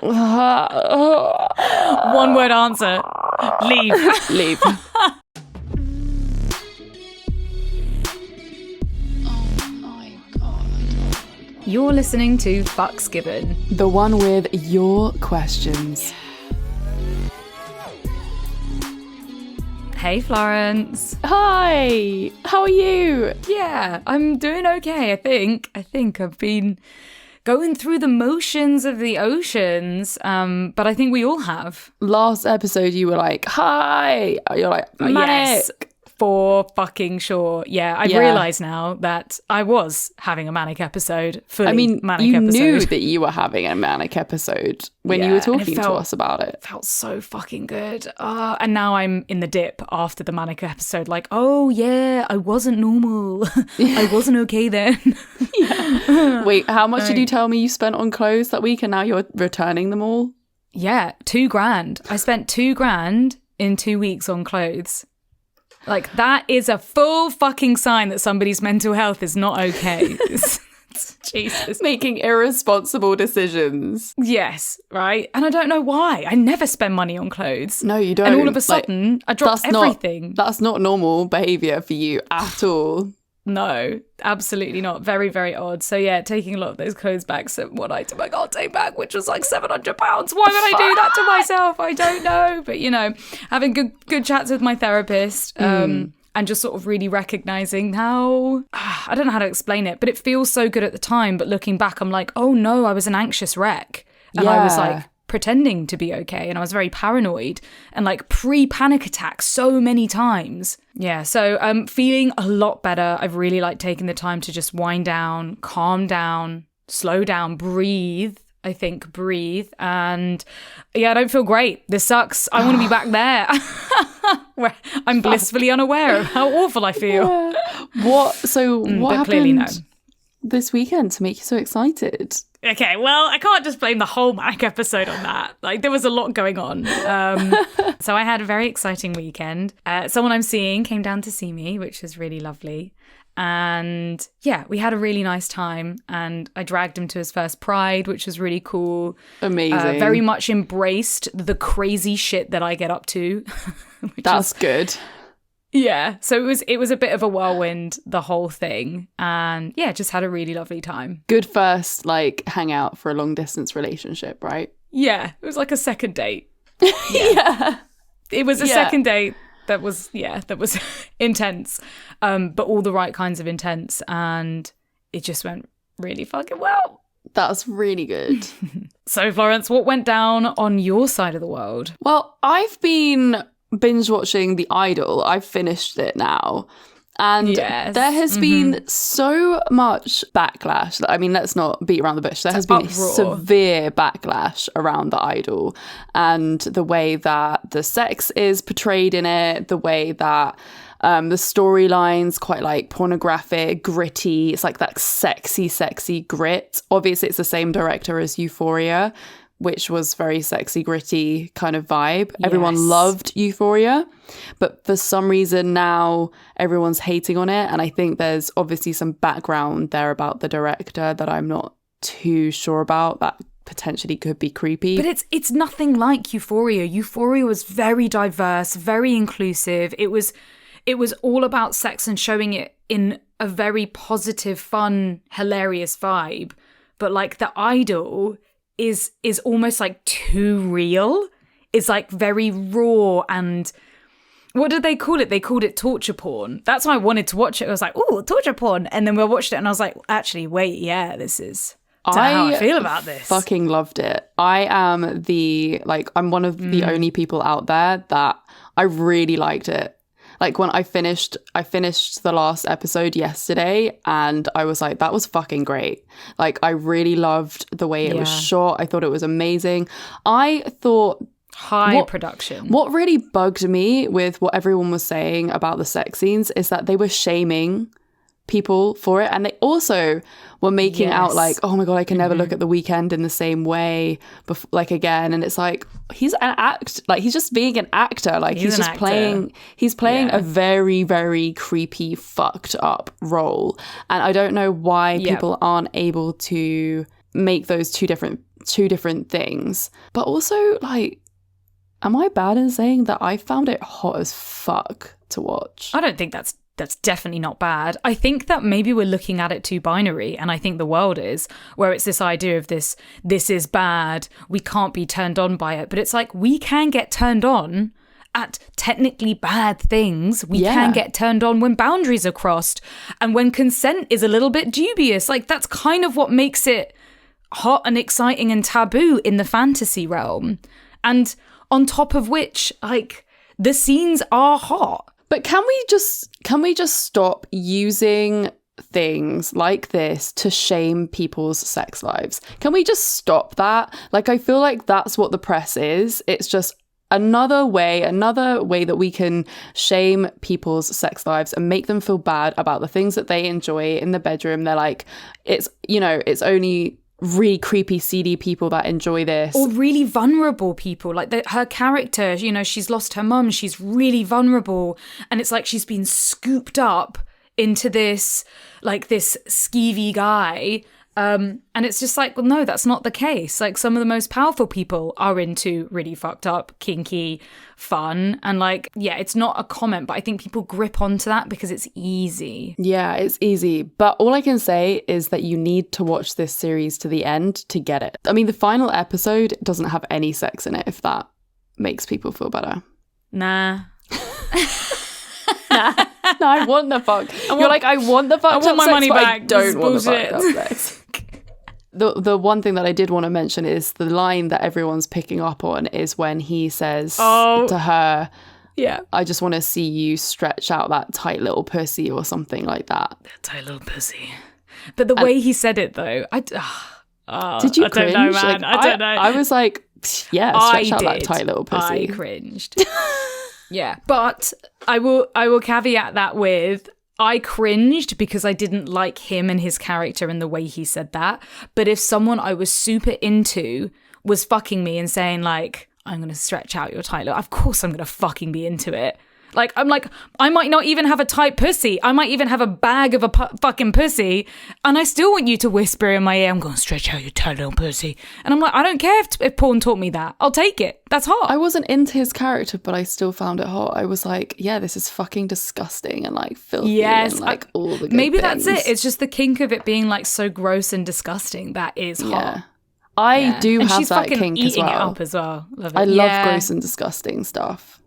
One word answer. Leave. Leave. You're listening to Fucks Given. The one with your questions. Hey, Florence. Hi. How are you? Yeah, I'm doing okay, I think. I've been going through the motions of the oceans, but I think we all have. Last episode, you were like, hi. You're like, manic. Yes, for fucking sure. Yeah, I've realised now that I was having a manic episode. Fully manic you episode. knew that you were having a manic episode when you were talking to us about it. Felt so fucking good. And now I'm in the dip after the manic episode. Like, oh yeah, I wasn't normal. I wasn't okay then. Wait, how much did you tell me you spent on clothes that week and now you're returning them all? Yeah, $2,000. I spent $2,000 in 2 weeks on clothes. Like, that is a full fucking sign that somebody's mental health is not okay. Jesus. Making irresponsible decisions. Yes, right? And I don't know why. I never spend money on clothes. No, you don't. And all of a sudden, I dropped everything. That's not normal behaviour for you at all. No, absolutely not. Very, very odd. So yeah, taking a lot of those clothes back. So one item I can't take back, which was like £700. Why would I do that to myself? I don't know. But, you know, having good chats with my therapist and just sort of really recognising how, I don't know how to explain it, but it feels so good at the time. But looking back, I'm like, oh no, I was an anxious wreck. And I was like pretending to be okay. And I was very paranoid and like pre-panic attacks so many times. Yeah, so I'm feeling a lot better. I've really like taken the time to just wind down, calm down, slow down, breathe. I think breathe. And yeah, I don't feel great. This sucks. I want to be back there. Where I'm blissfully unaware of how awful I feel. What happened clearly no. This weekend to make you so excited? Okay, well, I can't just blame the whole Manic episode on that. Like, there was a lot going on. So I had a very exciting weekend. Someone I'm seeing came down to see me, which was really lovely. And yeah, we had a really nice time. And I dragged him to his first Pride, which was really cool. Amazing. Very much embraced the crazy shit that I get up to. That's good. Yeah, so it was a bit of a whirlwind, the whole thing. And yeah, just had a really lovely time. Good first, like, hangout for a long distance relationship, right? Yeah, it was like a second date. Yeah. It was a second date that was intense, but all the right kinds of intense. And it just went really fucking well. That's really good. So, Florence, what went down on your side of the world? Well, I've been binge watching The Idol. I've finished it now. And there has been so much backlash. I mean, let's not beat around the bush. There has been severe backlash around The Idol and the way that the sex is portrayed in it, the way that the storyline's quite like pornographic, gritty. It's like that sexy grit. Obviously, it's the same director as Euphoria, which was very sexy, gritty kind of vibe. Yes. Everyone loved Euphoria, but for some reason now everyone's hating on it. And I think there's obviously some background there about the director that I'm not too sure about that potentially could be creepy. But it's nothing like Euphoria. Euphoria was very diverse, very inclusive. It was all about sex and showing it in a very positive, fun, hilarious vibe. But like The Idol is almost like too real. It's like very raw, and what did they call it? They called it torture porn. That's why I wanted to watch it. I was like, ooh, torture porn. And then we watched it and I was like, actually, wait, yeah, this is how I feel about this. Fucking loved it. I'm one of the only people out there that I really liked it. Like when I finished the last episode yesterday and I was like, that was fucking great. Like I really loved the way it was shot. I thought it was amazing. I thought high production. What really bugged me with what everyone was saying about the sex scenes is that they were shaming people for it, and they also were making out like, oh my god, I can never look at The Weeknd in the same way again. And it's like, he's just being an actor, like he's just playing a very, very creepy, fucked up role. And I don't know why people aren't able to make those two different two different things. But also, like, am I bad in saying that I found it hot as fuck to watch? I don't think that's definitely not bad. I think that maybe we're looking at it too binary, and I think the world is, where it's this idea of this is bad, we can't be turned on by it. But it's like, we can get turned on at technically bad things. We can get turned on when boundaries are crossed and when consent is a little bit dubious. Like, that's kind of what makes it hot and exciting and taboo in the fantasy realm. And on top of which, like, the scenes are hot. But can we just stop using things like this to shame people's sex lives? Can we just stop that? Like, I feel like that's what the press is. It's just another way that we can shame people's sex lives and make them feel bad about the things that they enjoy in the bedroom. They're like, it's only really creepy, seedy people that enjoy this. Or really vulnerable people. Like, her character, she's lost her mum. She's really vulnerable. And it's like she's been scooped up into this, like, this skeevy guy. And it's just like, well, no, that's not the case. Like, some of the most powerful people are into really fucked up, kinky fun. And like, yeah, it's not a comment, but I think people grip onto that because it's easy. Yeah, it's easy. But all I can say is that you need to watch this series to the end to get it. I mean, the final episode doesn't have any sex in it, if that makes people feel better. Nah. No, I want the fuck. You're like, I want the fuck. I want my money back. I don't want the fuck sex. The one thing that I did want to mention is the line that everyone's picking up on is when he says to her, yeah, I just want to see you stretch out that tight little pussy or something like that. That tight little pussy. But the way he said it, though, did you cringe? I don't know, man. Like, I don't know. I was like, yeah, stretch out that tight little pussy. I cringed. Yeah, but I will caveat that with, I cringed because I didn't like him and his character and the way he said that. But if someone I was super into was fucking me and saying, like, I'm going to stretch out your tight little, of course I'm going to fucking be into it. Like, I'm like, I might not even have a tight pussy. I might even have a bag of a fucking pussy. And I still want you to whisper in my ear, I'm going to stretch out your tight little pussy. And I'm like, I don't care if porn taught me that. I'll take it. That's hot. I wasn't into his character, but I still found it hot. I was like, yeah, this is fucking disgusting and like filthy. Yes, and like all the good maybe things. That's it. It's just the kink of it being like so gross and disgusting that is hot. Yeah. I do and have she's that fucking kink eating as well. It up as well. Love it. I love gross and disgusting stuff.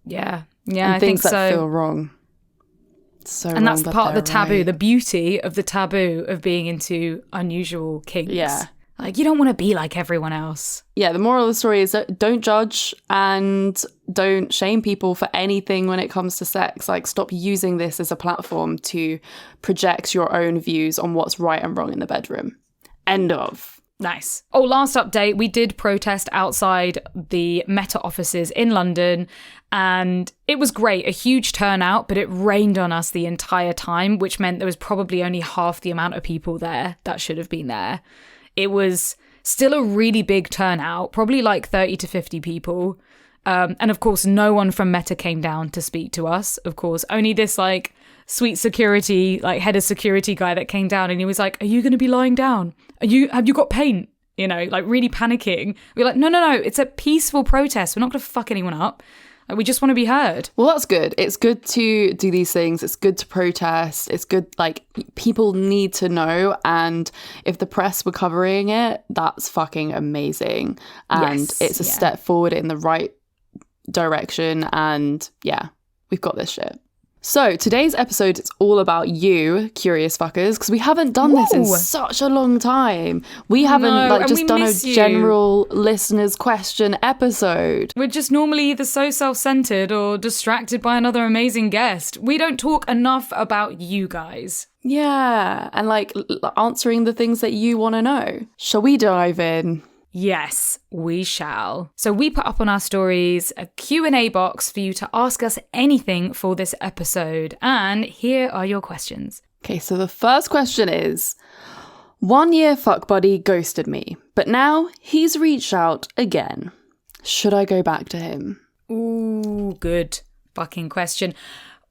Yeah. Yeah, and I things think that so. feel wrong. So and that's part of the taboo, right. the beauty of the taboo of being into unusual kinks. Yeah. Like, you don't want to be like everyone else. Yeah, the moral of the story is that don't judge and don't shame people for anything when it comes to sex. Like, stop using this as a platform to project your own views on what's right and wrong in the bedroom. End of. Nice. Oh, last update. We did protest outside the Meta offices in London, and it was great. A huge turnout, but it rained on us the entire time, which meant there was probably only half the amount of people there that should have been there. It was still a really big turnout, probably like 30 to 50 people. And of course, no one from Meta came down to speak to us. Of course, only this like sweet security, like head of security guy that came down, and he was like, are you going to be lying down? Have you got paint? You know, like really panicking. We're like, no, it's a peaceful protest. We're not going to fuck anyone up. Like, we just want to be heard. Well, that's good. It's good to do these things. It's good to protest. It's good, like, people need to know. And if the press were covering it, that's fucking amazing. And it's a step forward in the right direction. And yeah, we've got this shit. So today's episode is all about you, curious fuckers, because we haven't done this in such a long time. We haven't just done a general listeners question episode. We're just normally either so self-centered or distracted by another amazing guest. We don't talk enough about you guys. Yeah, and like answering the things that you want to know. Shall we dive in? Yes, we shall. So we put up on our stories a Q&A box for you to ask us anything for this episode. And here are your questions. Okay, so the first question is, 1 year fuck buddy ghosted me, but now he's reached out again. Should I go back to him? Ooh, good fucking question.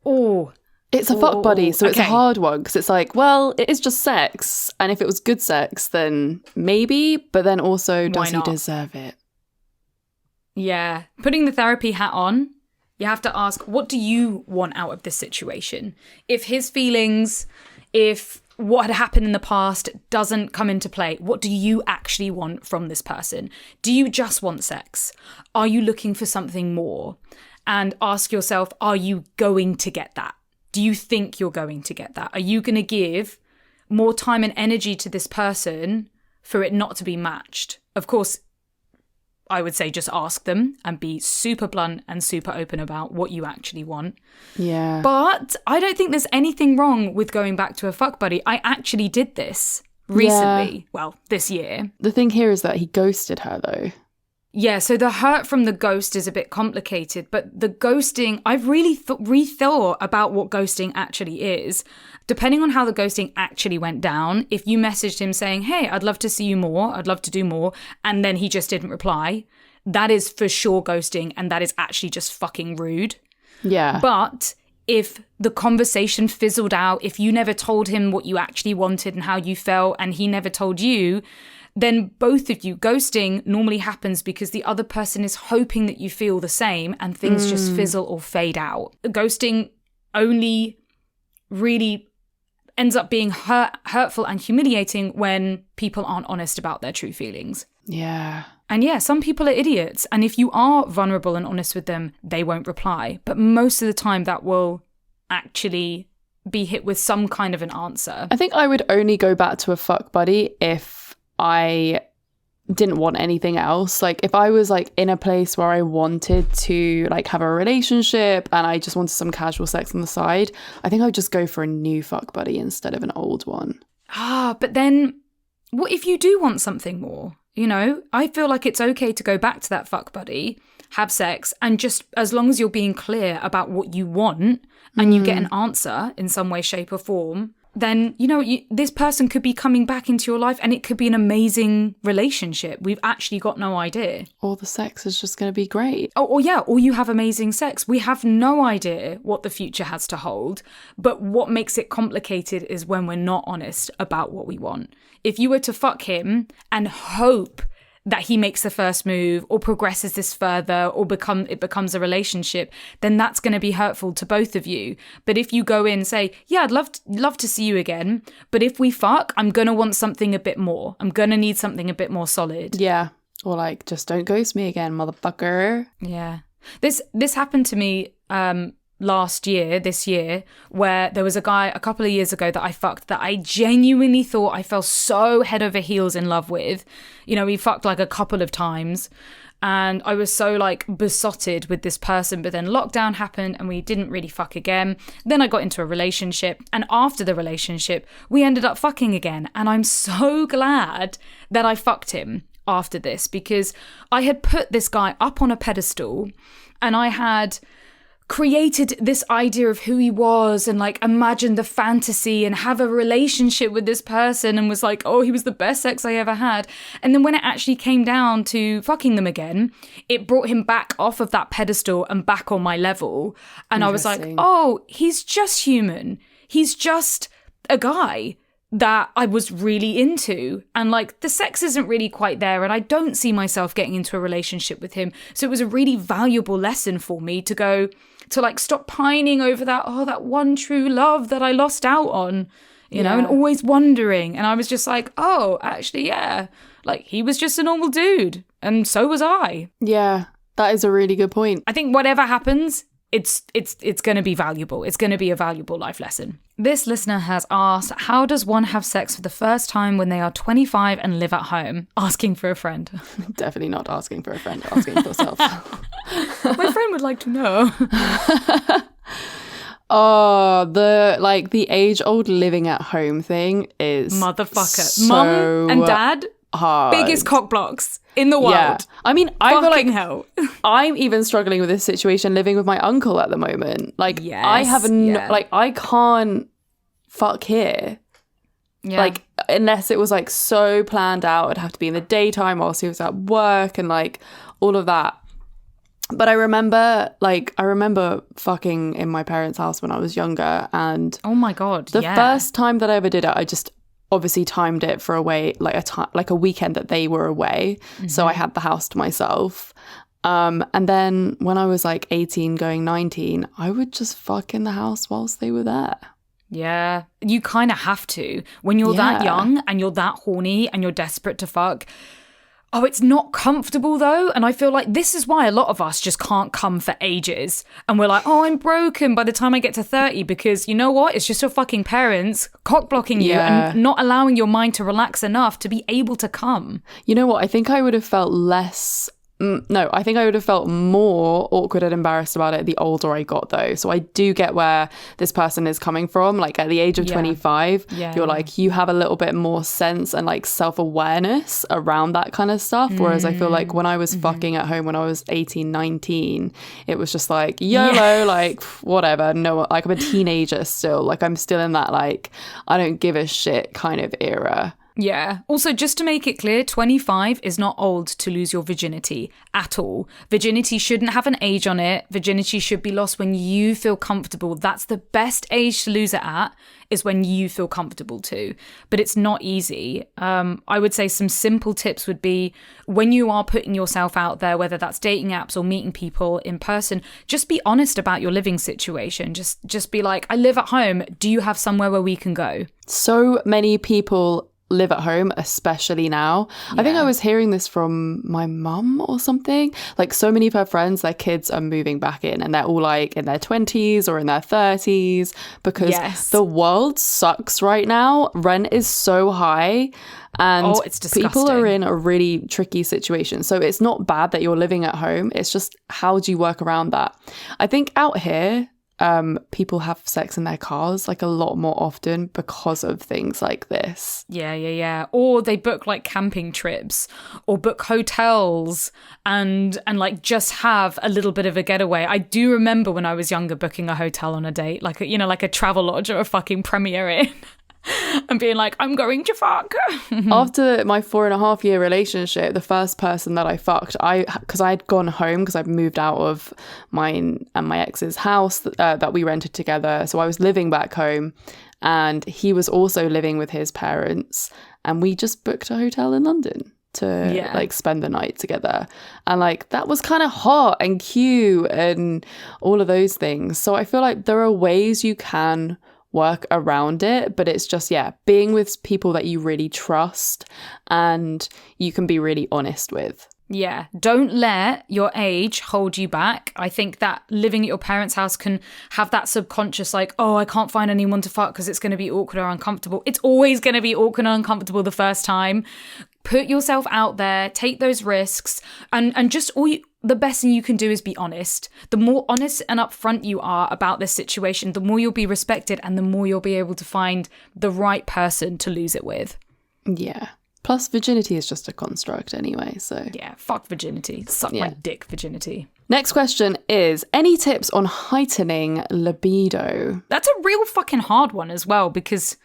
Oh, It's a fuck buddy, so it's a hard one because it's like, well, it is just sex. And if it was good sex, then maybe. But then also, does he deserve it? Yeah. Putting the therapy hat on, you have to ask, what do you want out of this situation? If his feelings, if what had happened in the past doesn't come into play, what do you actually want from this person? Do you just want sex? Are you looking for something more? And ask yourself, are you going to get that? Do you think you're going to get that? Are you going to give more time and energy to this person for it not to be matched? Of course, I would say just ask them and be super blunt and super open about what you actually want. Yeah. But I don't think there's anything wrong with going back to a fuck buddy. I actually did this recently. Yeah. Well, this year. The thing here is that he ghosted her, though. Yeah, so the hurt from the ghost is a bit complicated, but the ghosting, I've really rethought about what ghosting actually is. Depending on how the ghosting actually went down, if you messaged him saying, hey, I'd love to see you more, I'd love to do more, and then he just didn't reply, that is for sure ghosting, and that is actually just fucking rude. Yeah. But if the conversation fizzled out, if you never told him what you actually wanted and how you felt, and he never told you, then both of you, ghosting normally happens because the other person is hoping that you feel the same and things just fizzle or fade out. Ghosting only really ends up being hurtful and humiliating when people aren't honest about their true feelings. Yeah. And yeah, some people are idiots. And if you are vulnerable and honest with them, they won't reply. But most of the time that will actually be hit with some kind of an answer. I think I would only go back to a fuck buddy if I didn't want anything else. Like if I was like in a place where I wanted to like have a relationship and I just wanted some casual sex on the side, I think I would just go for a new fuck buddy instead of an old one. But then what if you do want something more? You know, I feel like it's okay to go back to that fuck buddy, have sex, and just as long as you're being clear about what you want and you get an answer in some way, shape or form, then, you know, this person could be coming back into your life and it could be an amazing relationship. We've actually got no idea. Or the sex is just going to be great. Or you have amazing sex. We have no idea what the future has to hold. But what makes it complicated is when we're not honest about what we want. If you were to fuck him and hope that he makes the first move or progresses this further or it becomes a relationship, then that's going to be hurtful to both of you. But if you go in and say, yeah, I'd love to see you again, but if we fuck, I'm going to want something a bit more. I'm going to need something a bit more solid. Yeah. Or like, just don't ghost me again, motherfucker. Yeah. This happened to me this year, where there was a guy a couple of years ago that I fucked that I genuinely thought I fell so head over heels in love with. You know, we fucked like a couple of times and I was so like besotted with this person, but then lockdown happened and we didn't really fuck again. Then I got into a relationship, and after the relationship, we ended up fucking again. And I'm so glad that I fucked him after this, because I had put this guy up on a pedestal and I had created this idea of who he was and like imagined the fantasy and have a relationship with this person and was like, oh, he was the best sex I ever had. And then when it actually came down to fucking them again, it brought him back off of that pedestal and back on my level. And I was like, oh, he's just human. He's just a guy that I was really into, and like the sex isn't really quite there and I don't see myself getting into a relationship with him. So it was a really valuable lesson for me to like stop pining over that one true love that I lost out on, you know, and always wondering. And I was just like, oh, actually, yeah, like he was just a normal dude and so was I. Yeah, that is a really good point. I think whatever happens, it's going to be valuable. It's going to be a valuable life lesson. This listener has asked, how does one have sex for the first time when they are 25 and live at home? Asking for a friend. Definitely not asking for a friend, asking for yourself. My friend would like to know. Oh, the age-old living at home thing is motherfucker. So Mum and dad, hard. Biggest cock blocks in the world. Yeah. I mean, I feel like hell. I'm even struggling with this situation living with my uncle at the moment. Like, yes, I have like, I can't fuck here. Yeah. Like, unless it was like so planned out, it'd have to be in the daytime whilst he was at work and like all of that. But I remember fucking in my parents' house when I was younger, and oh my God, the first time that I ever did it, I just obviously timed it for like a weekend that they were away, so I had the house to myself. And then when I was like 18 going 19, I would just fuck in the house whilst they were there. Yeah, you kind of have to when you're that young and you're that horny and you're desperate to fuck. Oh, it's not comfortable though. And I feel like this is why a lot of us just can't come for ages. And we're like, oh, I'm broken by the time I get to 30, because you know what? It's just your fucking parents cock blocking you and not allowing your mind to relax enough to be able to come. You know what? I think I would have felt less... No, I think I would have felt more awkward and embarrassed about it the older I got, though. So I do get where this person is coming from. Like at the age of 25, you're like, you have a little bit more sense and like self-awareness around that kind of stuff. Whereas I feel like when I was fucking at home when I was 18, 19, it was just like, YOLO, like whatever. No, like I'm a teenager still. Like I'm still in that like, I don't give a shit kind of era. Yeah. Also, just to make it clear, 25 is not old to lose your virginity at all. Virginity shouldn't have an age on it. Virginity should be lost when you feel comfortable. That's the best age to lose it at, is when you feel comfortable too. But it's not easy. I would say some simple tips would be when you are putting yourself out there, whether that's dating apps or meeting people in person, just be honest about your living situation. Just be like, I live at home. Do you have somewhere where we can go? So many people live at home, especially now. I think I was hearing this from my mum or something. Like so many of her friends, their kids are moving back in and they're all like in their 20s or in their 30s because the world sucks right now. Rent is so high and it's disgusting. People are in a really tricky situation. So it's not bad that you're living at home. It's just, how do you work around that? I think out here, people have sex in their cars like a lot more often because of things like this. Yeah. Or they book like camping trips or book hotels and like just have a little bit of a getaway. I do remember when I was younger booking a hotel on a date, like a travel lodge or a fucking Premier Inn. And being like, I'm going to fuck. After my 4.5 year relationship, the first person that I fucked, because I had gone home because I'd moved out of mine and my ex's house that we rented together. So I was living back home and he was also living with his parents. And we just booked a hotel in London to like spend the night together. And like that was kind of hot and cute and all of those things. So I feel like there are ways you can work around it, but it's just being with people that you really trust and you can be really honest with. Yeah, don't let your age hold you back. I think that living at your parents' house can have that subconscious like, oh, I can't find anyone to fuck because it's going to be awkward or uncomfortable. It's always going to be awkward and uncomfortable the first time. Put yourself out there, take those risks, and just the best thing you can do is be honest. The more honest and upfront you are about this situation, the more you'll be respected and the more you'll be able to find the right person to lose it with. Yeah. Plus, virginity is just a construct anyway, so... Yeah, fuck virginity. Suck my dick, virginity. Next question is, any tips on heightening libido? That's a real fucking hard one as well, because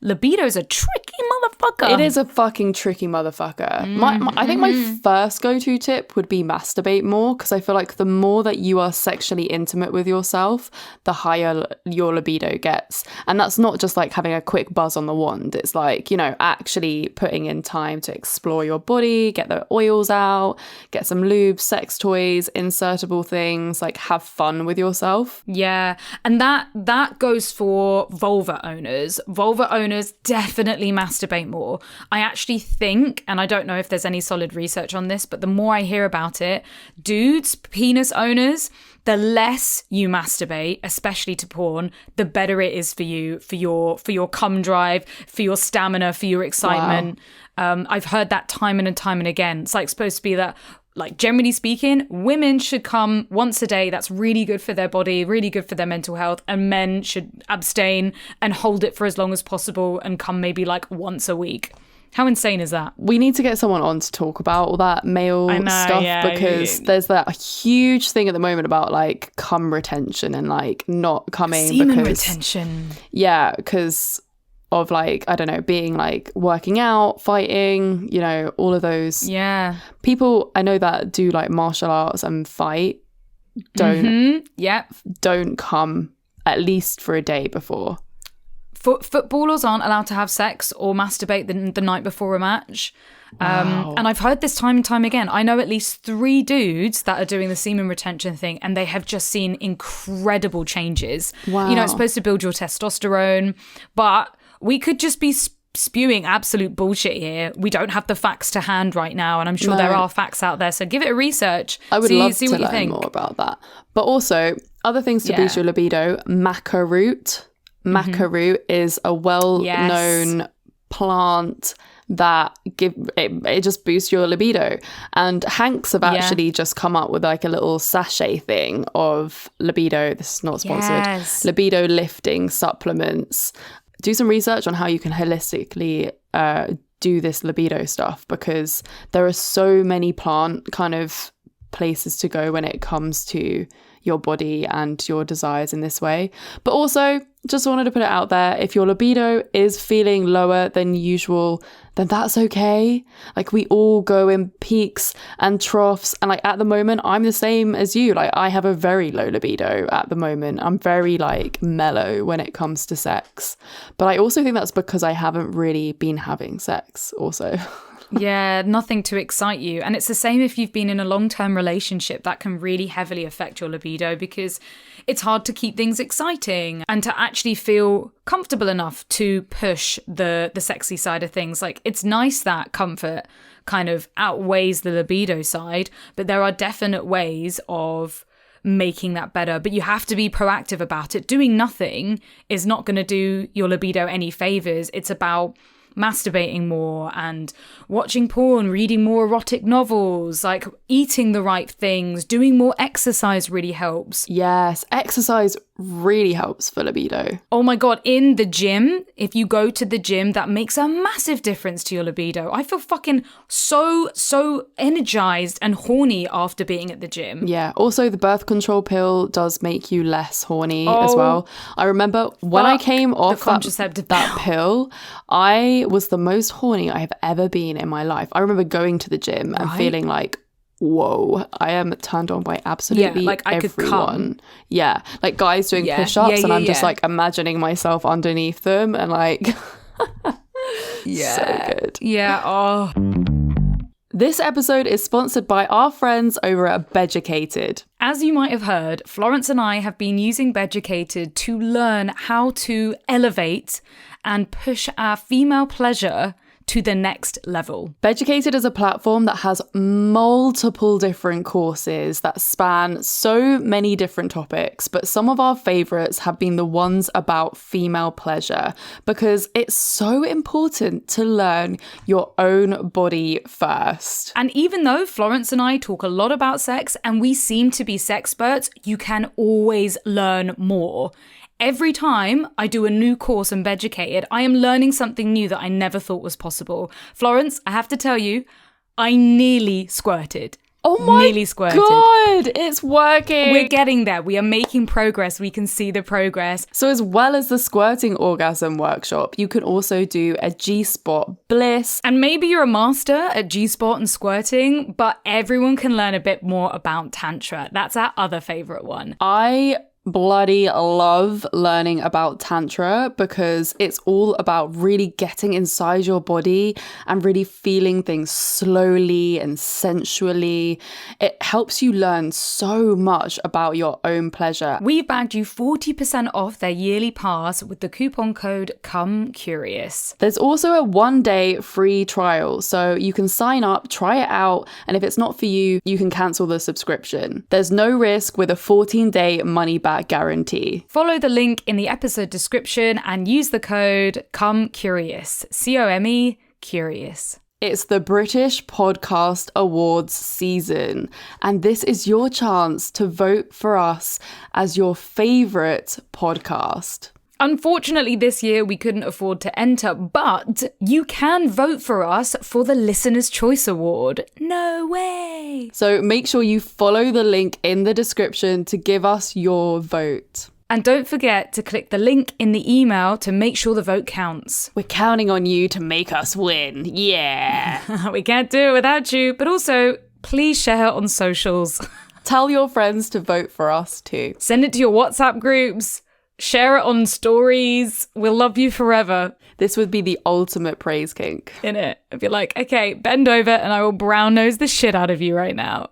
libido's a tricky motherfucker. It is a fucking tricky motherfucker. I think my first go-to tip would be masturbate more, because I feel like the more that you are sexually intimate with yourself, the higher your libido gets. And that's not just like having a quick buzz on the wand. It's like, actually putting in time to explore your body, get the oils out, get some lube, sex toys, insertable things, like have fun with yourself. Yeah, and that goes for vulva owners. Vulva owners definitely masturbate more. I actually think, and I don't know if there's any solid research on this, but the more I hear about it, dudes, penis owners, the less you masturbate, especially to porn, the better it is for you, for your cum drive, for your stamina, for your excitement. Wow. I've heard that time and time and again. It's like supposed to be that, like, generally speaking, women should come once a day. That's really good for their body, really good for their mental health. And men should abstain and hold it for as long as possible and come maybe like once a week. How insane is that? We need to get someone on to talk about all that male stuff because there's that huge thing at the moment about like cum retention and like not coming. Semen retention. Yeah, because of like, I don't know, being like working out, fighting, all of those. Yeah. People I know that do like martial arts and fight don't come at least for a day before. Footballers aren't allowed to have sex or masturbate the night before a match. Wow. And I've heard this time and time again. I know at least 3 dudes that are doing the semen retention thing, and they have just seen incredible changes. Wow. You know, it's supposed to build your testosterone, but we could just be spewing absolute bullshit here. We don't have the facts to hand right now, and I'm sure there are facts out there. So give it a research. I would love see to what you learn think. more about that. But also, other things to boost your libido, maca root. Maca root is a well-known plant that it just boosts your libido. And Hanks have actually just come up with like a little sachet thing of libido. This is not sponsored. Libido lifting supplements. Do some research on how you can holistically do this libido stuff, because there are so many plant kind of places to go when it comes to your body and your desires in this way. But also, just wanted to put it out there, if your libido is feeling lower than usual, then that's okay. Like, we all go in peaks and troughs, and like at the moment I'm the same as you. Like, I have a very low libido at the moment. I'm very like mellow when it comes to sex, but I also think that's because I haven't really been having sex also. Yeah, nothing to excite you. And it's the same if you've been in a long-term relationship. That can really heavily affect your libido, because it's hard to keep things exciting and to actually feel comfortable enough to push the sexy side of things. Like, it's nice that comfort kind of outweighs the libido side, but there are definite ways of making that better. But you have to be proactive about it. Doing nothing is not going to do your libido any favors. It's about masturbating more and watching porn, reading more erotic novels, like eating the right things, doing more exercise really helps. Yes, exercise really helps for libido. Oh my God, in the gym, if you go to the gym, that makes a massive difference to your libido. I feel fucking so energized and horny after being at the gym. Yeah, also the birth control pill does make you less horny as well. I remember when I came off that pill, I was the most horny I have ever been in my life. I remember going to the gym and feeling like, whoa, I am turned on by absolutely like I everyone. could come. Yeah, like guys doing push-ups and I'm just like imagining myself underneath them and like, so good. Yeah, oh. This episode is sponsored by our friends over at Beducated. As you might have heard, Florence and I have been using Beducated to learn how to elevate and push our female pleasure to the next level. Beducated is a platform that has multiple different courses that span so many different topics, but some of our favorites have been the ones about female pleasure, because it's so important to learn your own body first. And even though Florence and I talk a lot about sex and we seem to be sexperts, you can always learn more. Every time I do a new course on Beducated, I am learning something new that I never thought was possible. Florence, I have to tell you, I nearly squirted. Oh my God, it's working. We're getting there. We are making progress. We can see the progress. So as well as the squirting orgasm workshop, you can also do a G-spot bliss. And maybe you're a master at G-spot and squirting, but everyone can learn a bit more about Tantra. That's our other favorite one. I bloody love learning about Tantra because it's all about really getting inside your body and really feeling things slowly and sensually. It helps you learn so much about your own pleasure. We've bagged you 40% off their yearly pass with the coupon code COMECURIOUS. There's also a 1-day free trial, so you can sign up, try it out, and if it's not for you, you can cancel the subscription. There's no risk with a 14-day money-back guarantee. Follow the link in the episode description and use the code COMECURIOUS. COME curious. It's the British Podcast Awards season, and this is your chance to vote for us as your favourite podcast. Unfortunately, this year we couldn't afford to enter, but you can vote for us for the Listener's Choice Award. No way! So make sure you follow the link in the description to give us your vote. And don't forget to click the link in the email to make sure the vote counts. We're counting on you to make us win. Yeah! We can't do it without you, but also, please share on socials. tell your friends to vote for us too. Send it to your WhatsApp groups. Share it on stories. We'll love you forever. This would be the ultimate praise kink. Innit? I'd be like, okay, bend over and I will brown nose the shit out of you right now.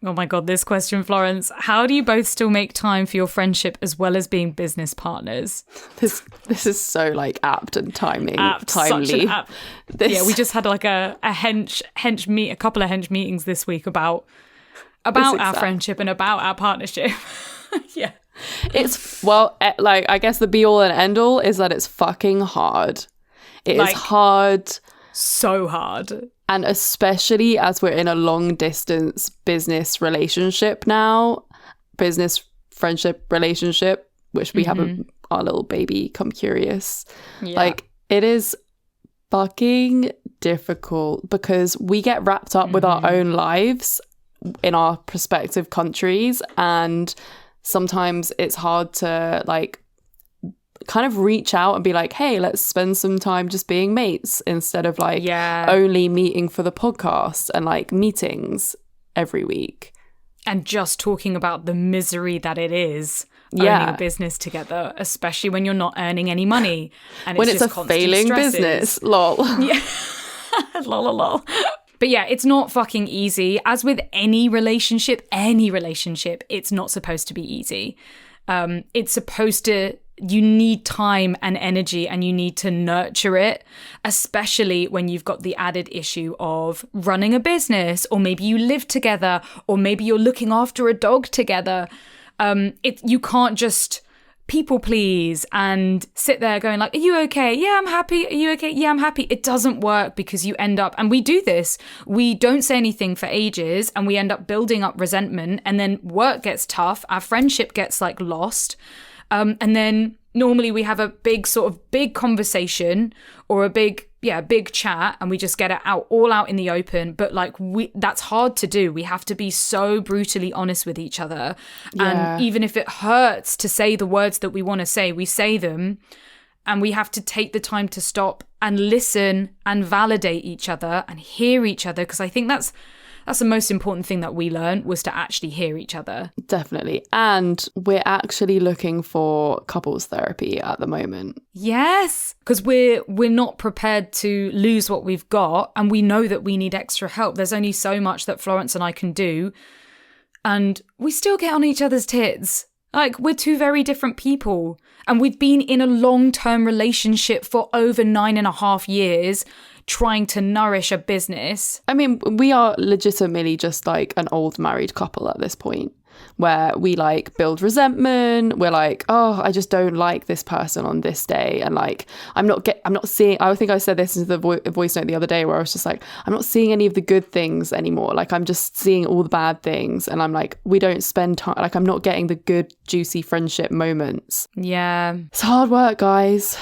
Oh my God, this question, Florence. How do you both still make time for your friendship as well as being business partners? This is so like apt and timely. Such an apt. Yeah, we just had like a couple of hench meetings this week about our friendship and about our partnership. Yeah. It's, well, like, I guess the be all and end all is that it's fucking hard. It is hard. So hard. And especially as we're in a long distance business relationship now, business friendship relationship, which we have our little baby come curious. Yeah. Like, it is fucking difficult because we get wrapped up with our own lives in our prospective countries, and sometimes it's hard to like kind of reach out and be like, hey, let's spend some time just being mates instead of like only meeting for the podcast and like meetings every week. And just talking about the misery that it is owning a business together, especially when you're not earning any money. And when it's a failing business. Lol. Yeah. Lol. But yeah, it's not fucking easy. As with any relationship, it's not supposed to be easy. It's supposed to, you need time and energy and you need to nurture it, especially when you've got the added issue of running a business, or maybe you live together, or maybe you're looking after a dog together. You can't just people please and sit there going like, are you okay? Yeah, I'm happy. Are you okay? Yeah, I'm happy. It doesn't work because you end up, and we do this, we don't say anything for ages and we end up building up resentment, and then work gets tough, our friendship gets like lost. And then normally we have a big conversation or a big chat, and we just get it all out in the open. But like that's hard to do. We have to be so brutally honest with each other. Yeah. And even if it hurts to say the words that we want to say, we say them, and we have to take the time to stop and listen and validate each other and hear each other. Because I think that's the most important thing that we learned, was to actually hear each other. Definitely. And we're actually looking for couples therapy at the moment. Yes, because we're not prepared to lose what we've got, and we know that we need extra help. There's only so much that Florence and I can do, and we still get on each other's tits. Like, we're two very different people, and we've been in a long-term relationship for over 9.5 years, trying to nourish a business. I mean, we are legitimately just like an old married couple at this point, where we like build resentment. We're like, oh, I just don't like this person on this day, and like I'm not seeing. I think I said this in the voice note the other day, where I was just like, I'm not seeing any of the good things anymore. Like, I'm just seeing all the bad things, and I'm like, we don't spend time. Like, I'm not getting the good juicy friendship moments. Yeah, it's hard work, guys.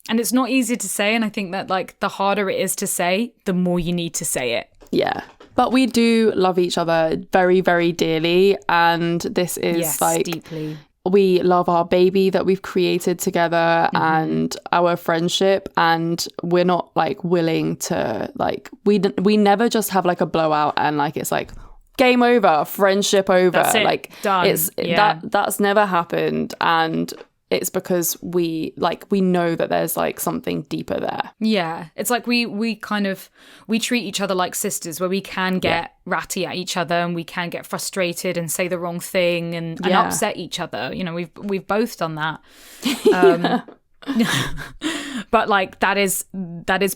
And it's not easy to say, and I think that like the harder it is to say, the more you need to say it. Yeah. But we do love each other very, very dearly, and this is deeply. We love our baby that we've created together and our friendship, and we're not like willing to like we never just have like a blowout and like it's like game over, friendship over. That's it. Like done. That's never happened, and it's because we know that there's like something deeper there. Yeah. It's like we treat each other like sisters, where we can get ratty at each other, and we can get frustrated and say the wrong thing and upset each other. You know, we've both done that. But like that is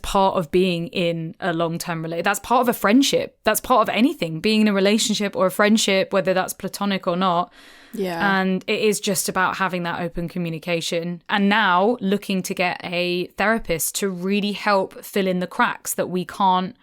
part of being in a long-term relationship. That's part of a friendship. That's part of anything, being in a relationship or a friendship, whether that's platonic or not. Yeah. And it is just about having that open communication, and now looking to get a therapist to really help fill in the cracks that we can't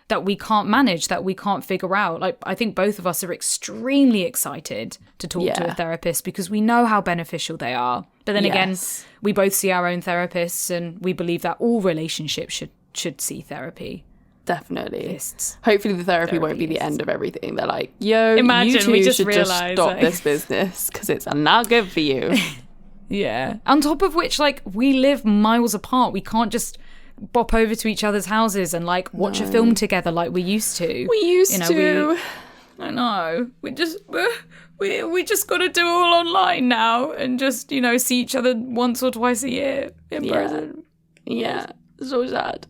manage, that we can't figure out. Like, I think both of us are extremely excited to talk to a therapist, because we know how beneficial they are. But then again, we both see our own therapists, and we believe that all relationships should see therapy. Definitely. Hopefully the therapy won't be the end of everything. They're like, yo, imagine you two we just should just stop this business because it's not good for you. Yeah. On top of which, like, we live miles apart. We can't just bop over to each other's houses and like watch a film together like we used to. We used to. I know. We just got to do it all online now and just, see each other once or twice a year in person. Yeah. So sad.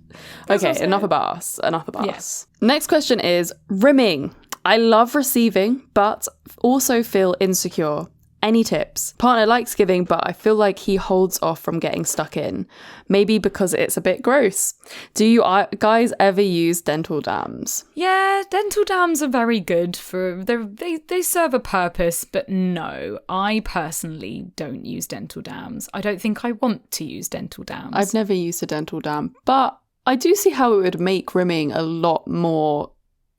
Okay, enough about us. Yes. Next question is rimming. I love receiving, but also feel insecure. Any tips? Partner likes giving, but I feel like he holds off from getting stuck in. Maybe because it's a bit gross. Do you guys ever use dental dams? Yeah, dental dams are very good they serve a purpose, but no, I personally don't use dental dams. I don't think I want to use dental dams. I've never used a dental dam, but I do see how it would make rimming a lot more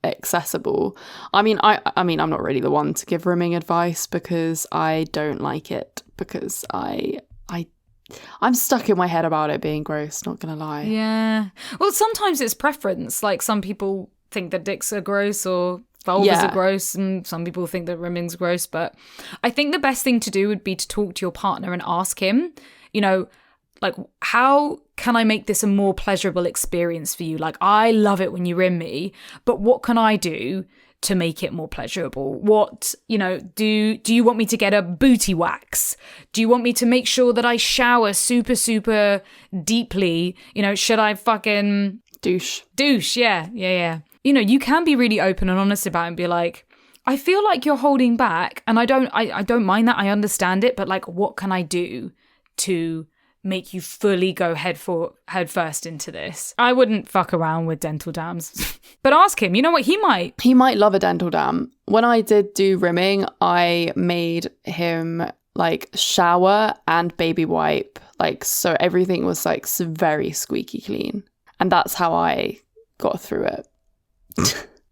accessible. I mean, I'm not really the one to give rimming advice because I don't like it, because I'm stuck in my head about it being gross, not gonna lie. Yeah. Well, sometimes it's preference. Like some people think that dicks are gross or vulvas are gross, and some people think that rimming's gross. But I think the best thing to do would be to talk to your partner and ask him, like, how can I make this a more pleasurable experience for you? Like, I love it when you rim me, but what can I do to make it more pleasurable? What, do you want me to get a booty wax? Do you want me to make sure that I shower super, super deeply? Should I fucking... Douche, yeah. You can be really open and honest about it and be like, I feel like you're holding back, and I don't mind that, I understand it, but like, what can I do to make you fully go head first into this? I wouldn't fuck around with dental dams. But ask him, you know what, he might love a dental dam. When I did do rimming, I made him like shower and baby wipe, like, so everything was like very squeaky clean, and that's how I got through it.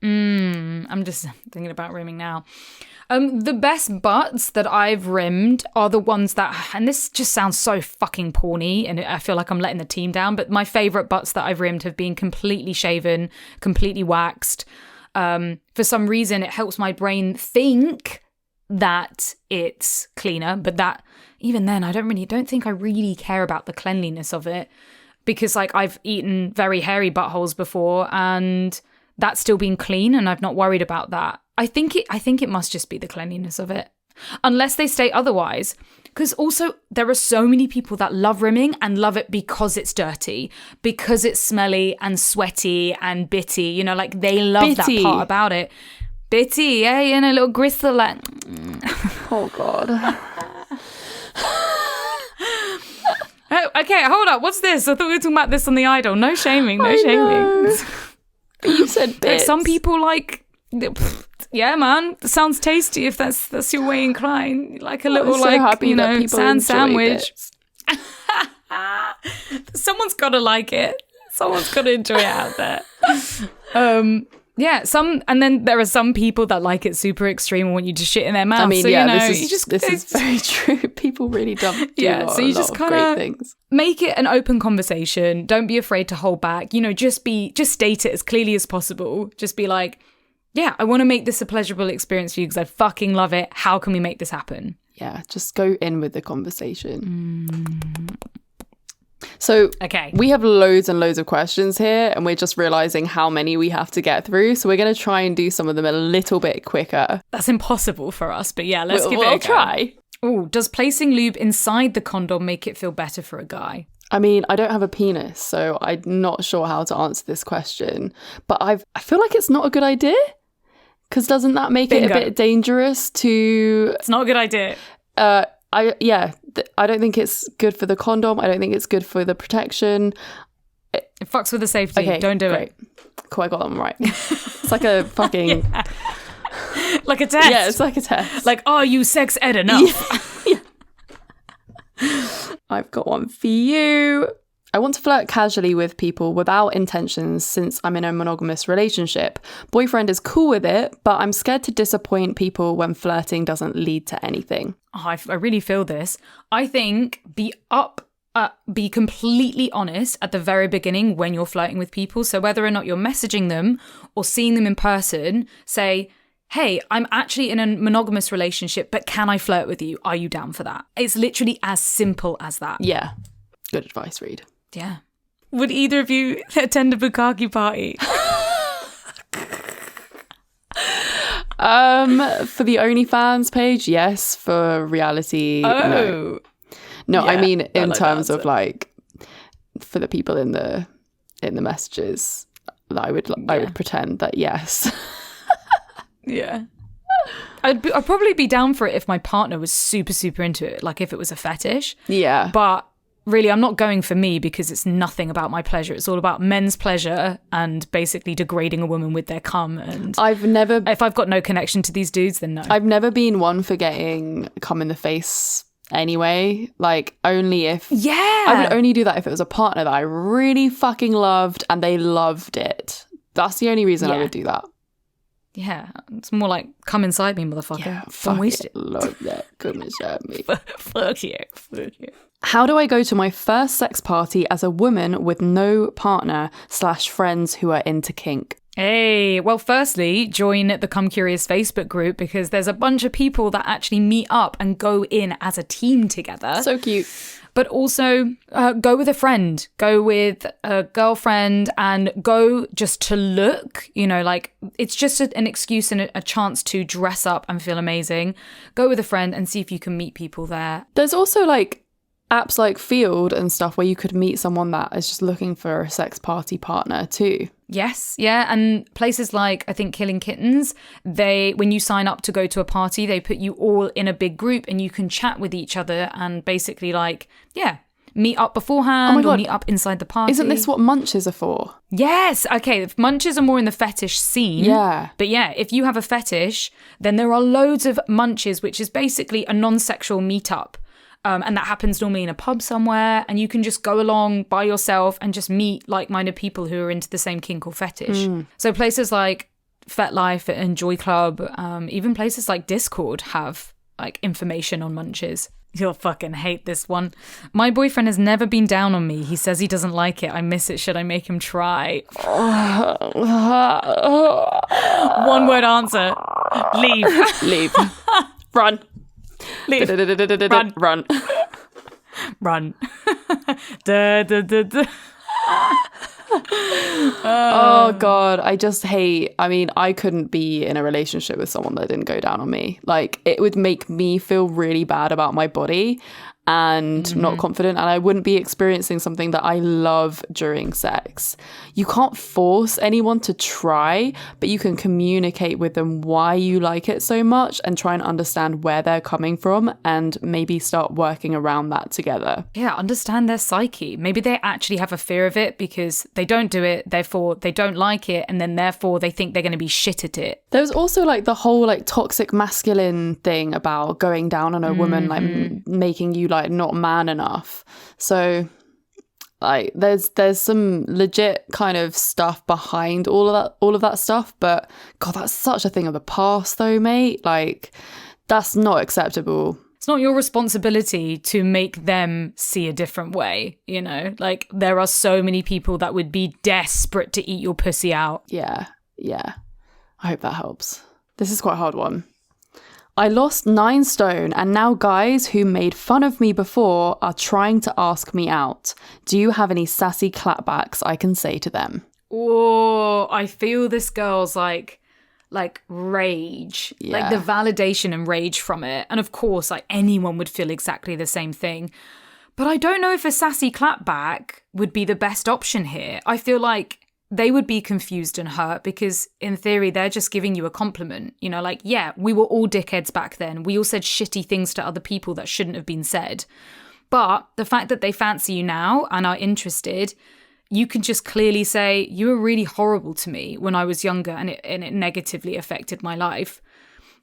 I'm just thinking about rimming now. The best butts that I've rimmed are the ones that, and this just sounds so fucking porny, and I feel like I'm letting the team down, but my favourite butts that I've rimmed have been completely shaven, completely waxed. For some reason, it helps my brain think that it's cleaner, but that, even then, I don't think I really care about the cleanliness of it, because like I've eaten very hairy buttholes before, and that's still been clean, and I've not worried about that. I think it must just be the cleanliness of it, unless they state otherwise. Because also there are so many people that love rimming and love it because it's dirty, because it's smelly and sweaty and bitty. Like they love that part about it. Bitty, yeah, a little gristle. Like... Oh God. Oh, okay, hold up. What's this? I thought we were talking about this on The Idol. No shaming, no shaming. You said bits. Some people like... Yeah, man. Sounds tasty if that's your way inclined. Like a little, sand sandwich. Someone's got to like it. Someone's got to enjoy it out there. Yeah, and then there are some people that like it super extreme and want you to shit in their mouth. I mean, so, this is very true. People really do so you just kind of make it an open conversation. Don't be afraid to hold back. Just state it as clearly as possible. Just be like, yeah, I want to make this a pleasurable experience for you because I fucking love it. How can we make this happen? Yeah, just go in with the conversation. So we have loads and loads of questions here, and we're just realizing how many we have to get through. So we're going to try and do some of them a little bit quicker. That's impossible for us, but yeah, let's give it a go. We'll try. Oh, does placing lube inside the condom make it feel better for a guy? I mean, I don't have a penis, so I'm not sure how to answer this question. But I feel like it's not a good idea, because doesn't that make it a bit dangerous to... It's not a good idea. I don't think it's good for the condom. I don't think it's good for the protection. It fucks with the safety. Okay, don't do it. Cool, I got them right. It's like a fucking... Like a test. Yeah, it's like a test. Like, are you sex ed enough? Yeah. I've got one for you. I want to flirt casually with people without intentions since I'm in a monogamous relationship. Boyfriend is cool with it, but I'm scared to disappoint people when flirting doesn't lead to anything. Oh, I really feel this. I think be completely honest at the very beginning when you're flirting with people. So whether or not you're messaging them or seeing them in person, say, hey, I'm actually in a monogamous relationship, but can I flirt with you? Are you down for that? It's literally as simple as that. Yeah. Good advice, Reed. Yeah. Would either of you attend a bukkake party? For the OnlyFans page, yes. For reality, no. No, yeah, I mean in terms of like for the people in the messages, I would pretend that yes. Yeah. I'd probably be down for it if my partner was super, super into it, like if it was a fetish. Yeah. But really, I'm not going for me because it's nothing about my pleasure. It's all about men's pleasure and basically degrading a woman with their cum. And if I've got no connection to these dudes, then no. I've never been one for getting cum in the face anyway. Like only if... Yeah. I would only do that if it was a partner that I really fucking loved and they loved it. That's the only reason I would do that. Yeah, it's more like, come inside me, motherfucker. Yeah, don't waste it. Love that. Come inside me. Fuck you. How do I go to my first sex party as a woman with no partner / friends who are into kink? Hey, well, firstly, join the Come Curious Facebook group because there's a bunch of people that actually meet up and go in as a team together. So cute. But also go with a friend, go with a girlfriend and go just to look, like it's just an excuse and a chance to dress up and feel amazing. Go with a friend and see if you can meet people there. There's also like apps like Field and stuff where you could meet someone that is just looking for a sex party partner too. Yes, yeah, and places like, I think, Killing Kittens, when you sign up to go to a party, they put you all in a big group and you can chat with each other and basically meet up beforehand or meet up inside the party. Isn't this what munches are for? Yes, okay, munches are more in the fetish scene. Yeah. But yeah, if you have a fetish, then there are loads of munches, which is basically a non-sexual meetup. And that happens normally in a pub somewhere, and you can just go along by yourself and just meet like-minded people who are into the same kink or fetish. So places like FetLife and Joy Club, even places like Discord have like information on munches. You'll fucking hate this one. My boyfriend has never been down on me. He says he doesn't like it. I miss it. Should I make him try? One word answer. Leave. Leave. Run. Leave. Run. Run. Run. Oh God, I just hate, I couldn't be in a relationship with someone that didn't go down on me. Like it would make me feel really bad about my body and not confident, and I wouldn't be experiencing something that I love during sex. You can't force anyone to try, but you can communicate with them why you like it so much and try and understand where they're coming from and maybe start working around that together. Yeah, understand their psyche. Maybe they actually have a fear of it because they don't do it, therefore they don't like it, and then therefore they think they're going to be shit at it. There's also like the whole like toxic masculine thing about going down on a woman, like making you like not man enough. So like there's some legit kind of stuff behind all of that stuff, but God, that's such a thing of the past though, mate. Like that's not acceptable. It's not your responsibility to make them see a different way, like there are so many people that would be desperate to eat your pussy out. Yeah I hope that helps. This is quite a hard one. I lost 9 stone and now guys who made fun of me before are trying to ask me out. Do you have any sassy clapbacks I can say to them? Oh, I feel this girl's like rage, like the validation and rage from it. And of course, like anyone would feel exactly the same thing. But I don't know if a sassy clapback would be the best option here. I feel like they would be confused and hurt because in theory, they're just giving you a compliment. Like, yeah, we were all dickheads back then. We all said shitty things to other people that shouldn't have been said. But the fact that they fancy you now and are interested, you can just clearly say, you were really horrible to me when I was younger and it negatively affected my life.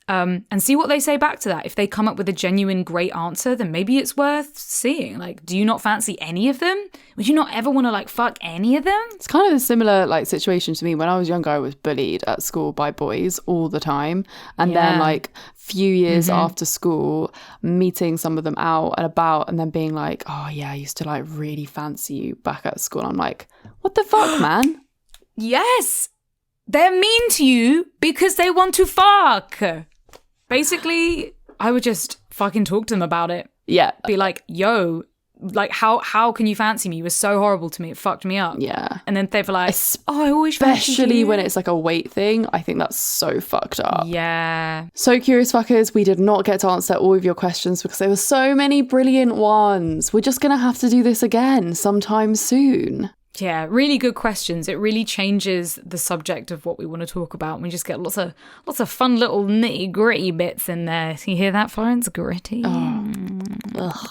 And see what they say back to that. If they come up with a genuine great answer, then maybe it's worth seeing. Like, do you not fancy any of them? Would you not ever want to like fuck any of them? It's kind of a similar like situation to me. When I was younger, I was bullied at school by boys all the time. And then like few years after school, meeting some of them out and about and then being like, oh yeah, I used to like really fancy you back at school. I'm like, what the fuck, man? Yes. They're mean to you because they want to fuck. Basically, I would just fucking talk to them about it. Yeah. Be like, yo, like, how can you fancy me? You were so horrible to me. It fucked me up. Yeah. And then they've like, I always fancied especially you. when it's like a weight thing. I think that's so fucked up. Yeah. So curious fuckers, we did not get to answer all of your questions because there were so many brilliant ones. We're just going to have to do this again sometime soon. Yeah, really good questions. It really changes the subject of what we want to talk about. We just get lots of fun little nitty gritty bits in there. You hear that, Florence? Gritty. Ugh.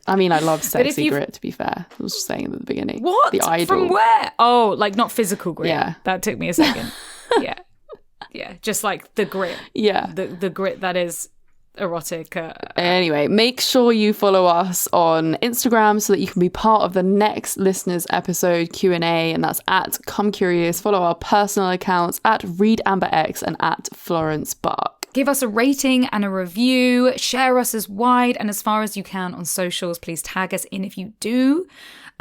I mean, I love sexy grit, to be fair. I was just saying at the beginning. What? The Idol. From where? Oh, like not physical grit. Yeah. That took me a second. Yeah. Yeah. Just like the grit. Yeah. The grit that is erotic. Anyway, make sure you follow us on Instagram so that you can be part of the next listeners episode Q&A, and that's at Come Curious. Follow our personal accounts at ReadAmberX and at Florence Bark. Give us a rating and a review. Share us as wide and as far as you can on socials. Please tag us in if you do.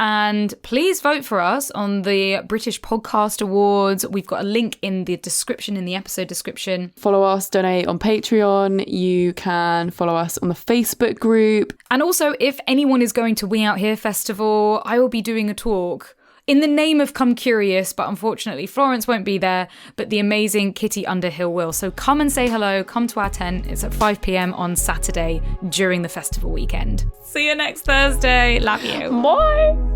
And please vote for us on the British Podcast Awards. We've got a link in the description, in the episode description. Follow us, donate on Patreon. You can follow us on the Facebook group. And also, if anyone is going to We Out Here Festival, I will be doing a talk in the name of Come Curious, but unfortunately Florence won't be there, but the amazing Kitty Underhill will. So come and say hello, come to our tent. It's at 5 p.m. on Saturday during the festival weekend. See you next Thursday. Love you. Bye.